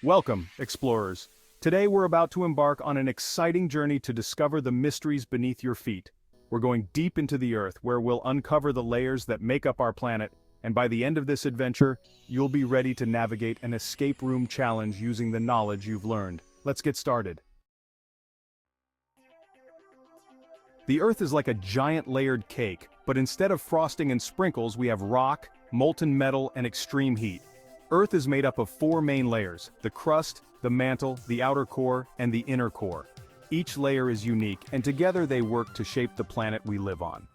Welcome, explorers. Today we're about to embark on an exciting journey to discover the mysteries beneath your feet. We're going deep into the Earth where we'll uncover the layers that make up our planet, and by the end of this adventure, you'll be ready to navigate an escape room challenge using the knowledge you've learned. Let's get started. The Earth is like a giant layered cake, but instead of frosting and sprinkles we have rock, molten metal, and extreme heat. Earth is made up of four main layers: the crust, the mantle, the outer core, and the inner core. Each layer is unique, and together they work to shape the planet we live on.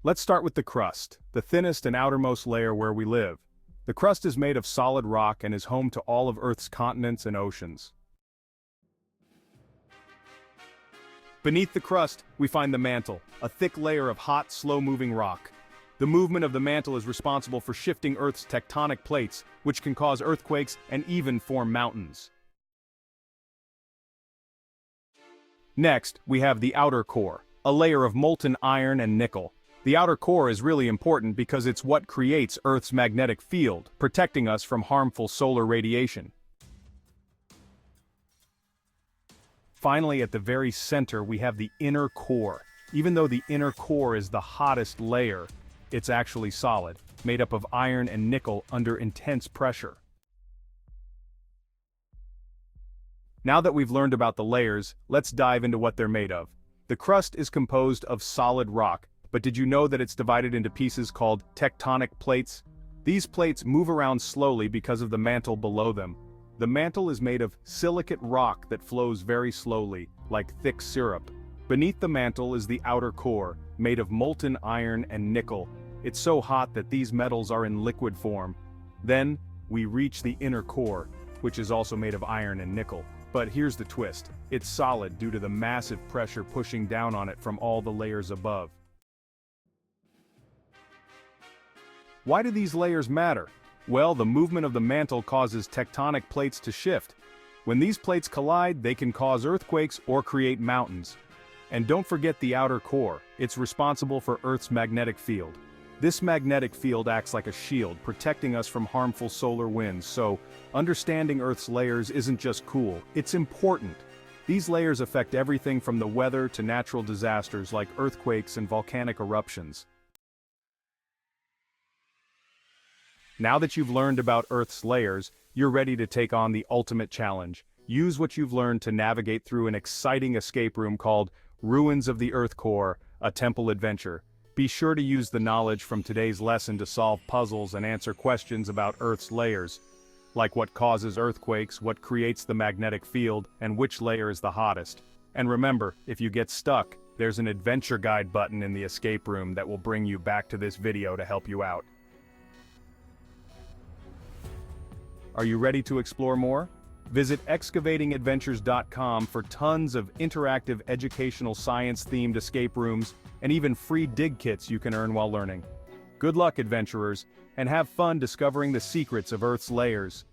Let's start with the crust, the thinnest and outermost layer where we live. The crust is made of solid rock and is home to all of Earth's continents and oceans. Beneath the crust, we find the mantle, a thick layer of hot, slow-moving rock. The movement of the mantle is responsible for shifting Earth's tectonic plates, which can cause earthquakes and even form mountains. Next, we have the outer core, a layer of molten iron and nickel. The outer core is really important because it's what creates Earth's magnetic field, protecting us from harmful solar radiation. Finally, at the very center, we have the inner core. Even though the inner core is the hottest layer, it's actually solid, made up of iron and nickel under intense pressure. Now that we've learned about the layers, let's dive into what they're made of. The crust is composed of solid rock, but did you know that it's divided into pieces called tectonic plates? These plates move around slowly because of the mantle below them. The mantle is made of silicate rock that flows very slowly, like thick syrup. Beneath the mantle is the outer core, made of molten iron and nickel. It's so hot that these metals are in liquid form. Then, we reach the inner core, which is also made of iron and nickel. But here's the twist: it's solid due to the massive pressure pushing down on it from all the layers above. Why do these layers matter? Well, the movement of the mantle causes tectonic plates to shift. When these plates collide, they can cause earthquakes or create mountains. And don't forget the outer core. It's responsible for Earth's magnetic field. This magnetic field acts like a shield, protecting us from harmful solar winds, so understanding Earth's layers isn't just cool, it's important. These layers affect everything from the weather to natural disasters like earthquakes and volcanic eruptions. Now that you've learned about Earth's layers, you're ready to take on the ultimate challenge. Use what you've learned to navigate through an exciting escape room called Ruins of the Earth Core, a temple adventure. Be sure to use the knowledge from today's lesson to solve puzzles and answer questions about Earth's layers, like what causes earthquakes, what creates the magnetic field, and which layer is the hottest. And remember, if you get stuck, there's an adventure guide button in the escape room that will bring you back to this video to help you out. Are you ready to explore more? Visit excavatingadventures.com for tons of interactive educational science-themed escape rooms and even free dig kits you can earn while learning. Good luck, adventurers, and have fun discovering the secrets of Earth's layers.